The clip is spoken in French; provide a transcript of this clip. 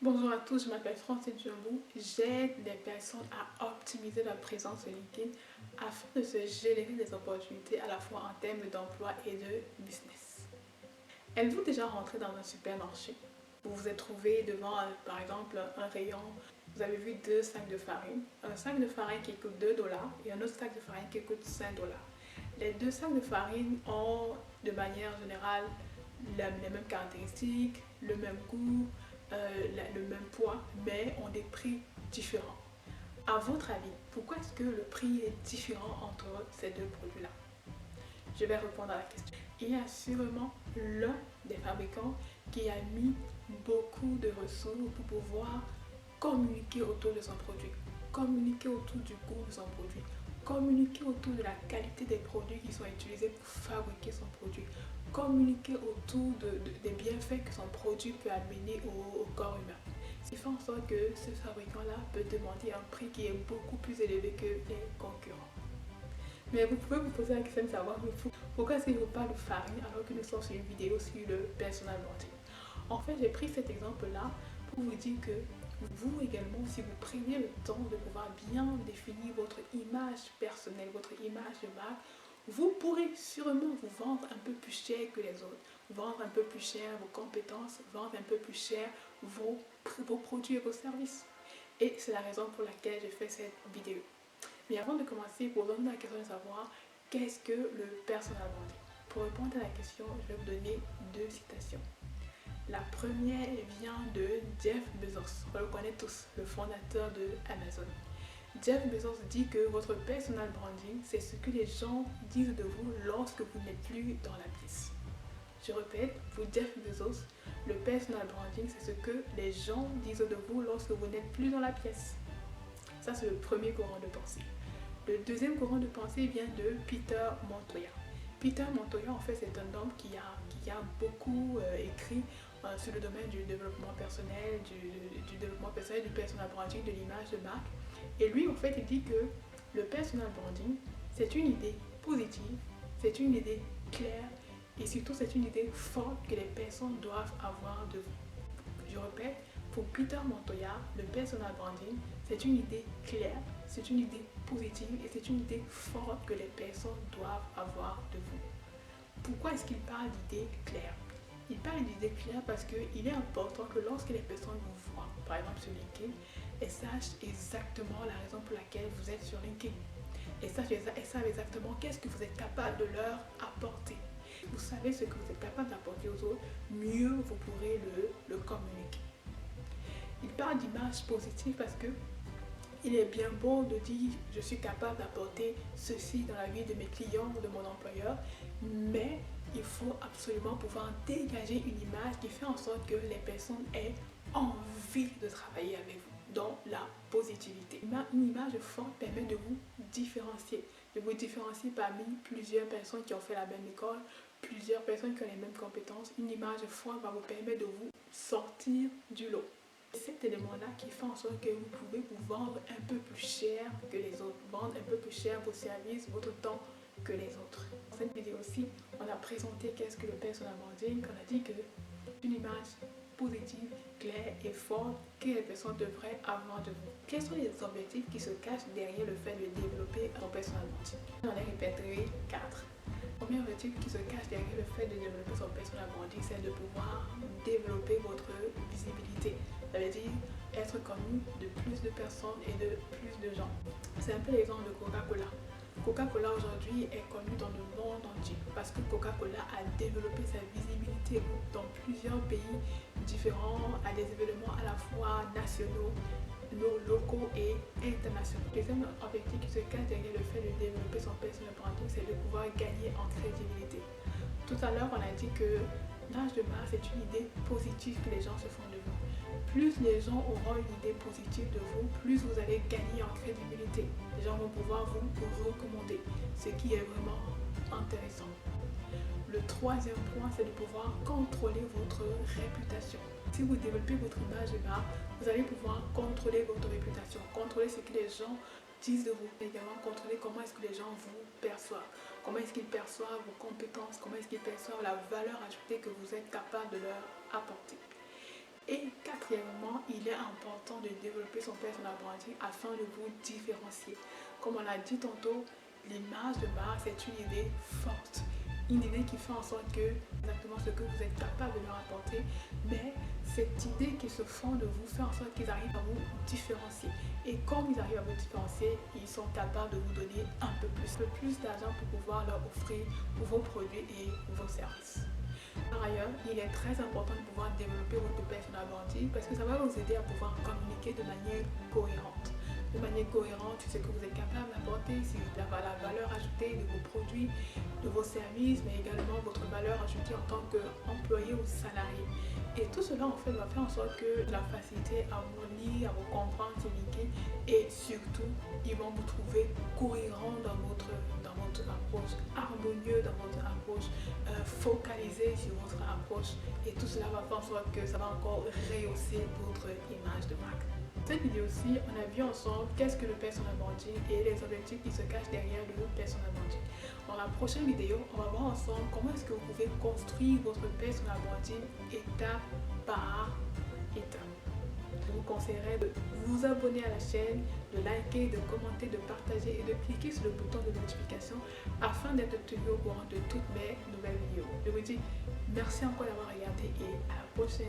Bonjour à tous, je m'appelle Francine Djambou. J'aide les personnes à optimiser leur présence sur LinkedIn afin de se générer des opportunités à la fois en termes d'emploi et de business. Êtes-vous déjà rentré dans un supermarché? Vous vous êtes trouvé devant, par exemple, un rayon, vous avez vu deux sacs de farine. Un sac de farine qui coûte 2 dollars et un autre sac de farine qui coûte 5 dollars. Les deux sacs de farine ont de manière générale les mêmes caractéristiques, le même goût, le même poids, mais ont des prix différents. À votre avis, pourquoi est-ce que le prix est différent entre ces deux produits-là? Je vais répondre à la question. Il y a sûrement l'un des fabricants qui a mis beaucoup de ressources pour pouvoir communiquer autour de son produit, communiquer autour du goût de son produit, communiquer autour de la qualité des produits qui sont utilisés pour fabriquer son produit, communiquer autour des bienfaits que son produit peut amener au corps humain. Ce qui fait en sorte que ce fabricant-là peut demander un prix qui est beaucoup plus élevé que les concurrents. Mais vous pouvez vous poser la question de savoir, pourquoi est-ce que je vous parle de farine alors que nous sommes sur une vidéo sur le personal branding? En fait, j'ai pris cet exemple-là pour vous dire que vous également, si vous prenez le temps de pouvoir bien définir votre image personnelle, votre image de marque, vous pourrez sûrement vous vendre un peu plus cher que les autres, vendre un peu plus cher vos compétences, vendre un peu plus cher vos produits et vos services. Et c'est la raison pour laquelle je fais cette vidéo. Mais avant de commencer, posons-nous la question de savoir qu'est-ce que le personal branding. Pour répondre à la question, je vais vous donner deux citations. La première vient de Jeff Bezos, on le connaît tous, le fondateur de Amazon. Jeff Bezos dit que votre personal branding, c'est ce que les gens disent de vous lorsque vous n'êtes plus dans la pièce. Je répète, pour Jeff Bezos, le personal branding, c'est ce que les gens disent de vous lorsque vous n'êtes plus dans la pièce. Ça, c'est le premier courant de pensée. Le deuxième courant de pensée vient de Peter Montoya. Peter Montoya, en fait, c'est un homme qui a beaucoup écrit sur le domaine du développement personnel, du développement personnel, du personal branding, de l'image de marque. Et lui, en fait, il dit que le personal branding, c'est une idée positive, c'est une idée claire et surtout, c'est une idée forte que les personnes doivent avoir de vous. Je répète, pour Peter Montoya, le personal branding, c'est une idée claire, c'est une idée positive et c'est une idée forte que les personnes doivent avoir de vous. Pourquoi est-ce qu'il parle d'idées claires? Il parle d'idées claires parce qu'il est important que lorsque les personnes vous voient, par exemple sur LinkedIn, elles sachent exactement la raison pour laquelle vous êtes sur LinkedIn. Elles savent exactement qu'est-ce que vous êtes capable de leur apporter. Vous savez ce que vous êtes capable d'apporter aux autres, mieux vous pourrez le communiquer. Il parle d'image positive parce que il est bien beau de dire je suis capable d'apporter ceci dans la vie de mes clients ou de mon employeur, mais il faut absolument pouvoir dégager une image qui fait en sorte que les personnes aient envie de travailler avec vous, dans la positivité. Une image forte permet de vous différencier parmi plusieurs personnes qui ont fait la même école, plusieurs personnes qui ont les mêmes compétences. Une image forte va vous permettre de vous sortir du lot. C'est cet élément-là qui fait en sorte que vous pouvez vous vendre un peu plus cher que les autres, vendre un peu plus cher vos services, votre temps que les autres. Dans cette vidéo aussi, on a présenté qu'est-ce que le personal branding, on a dit que une image positive, claire et forte que les personnes devraient avoir de vous. Quels sont les objectifs qui se cachent derrière le fait de développer un personal branding? On a répertorié 4. Le premier objectif qui se cache derrière le fait de développer son personal branding, c'est de pouvoir développer votre visibilité. Ça veut dire être connu de plus de personnes et de plus de gens. C'est un peu l'exemple de Coca-Cola. Coca-Cola aujourd'hui est connu dans le monde entier parce que Coca-Cola a développé sa visibilité dans plusieurs pays différents, à des événements à la fois nationaux, locaux et internationaux. Le deuxième objectif qui se cache derrière le fait de développer son personal branding, c'est de pouvoir gagner en crédibilité. Tout à l'heure, on a dit que l'image de marque, c'est une idée positive que les gens se font de vous. Plus les gens auront une idée positive de vous, plus vous allez gagner en crédibilité. Les gens vont pouvoir vous recommander, ce qui est vraiment intéressant. Le troisième point, c'est de pouvoir contrôler votre réputation. Si vous développez votre image de marque, vous allez pouvoir contrôler votre réputation, contrôler ce que les gens disent de vous, également contrôler comment est-ce que les gens vous perçoivent, comment est-ce qu'ils perçoivent vos compétences, comment est-ce qu'ils perçoivent la valeur ajoutée que vous êtes capable de leur apporter. Et quatrièmement, il est important de développer son personal branding afin de vous différencier. Comme on l'a dit tantôt, l'image de marque, c'est une idée forte. Une idée qui fait en sorte que exactement ce que vous êtes capable de leur apporter, mais cette idée qui se fond de vous fait en sorte qu'ils arrivent à vous différencier. Et comme ils arrivent à vous différencier, ils sont capables de vous donner un peu plus d'argent pour pouvoir leur offrir vos produits et vos services. Par ailleurs, il est très important de pouvoir développer votre personal branding parce que ça va vous aider à pouvoir communiquer de manière cohérente. De manière cohérente, sur ce que vous êtes capable d'apporter, sur la valeur ajoutée de vos produits, de vos services, mais également votre valeur ajoutée en tant qu'employé ou salarié. Et tout cela en fait va faire en sorte que la facilité à vous lire, à vous comprendre sur LinkedIn et surtout, ils vont vous trouver cohérent dans votre approche, harmonieux dans votre approche, focalisé sur votre approche et tout cela va faire en sorte que ça va encore rehausser votre image de marque. Dans cette vidéo-ci, on a vu ensemble qu'est-ce que le personal branding et les objectifs qui se cachent derrière le personal branding. Dans la prochaine vidéo, on va voir ensemble comment est-ce que vous pouvez construire votre personal branding étape par étape. Je vous conseillerais de vous abonner à la chaîne, de liker, de commenter, de partager et de cliquer sur le bouton de notification afin d'être tenu au courant de toutes mes nouvelles vidéos. Je vous dis merci encore d'avoir regardé et à la prochaine.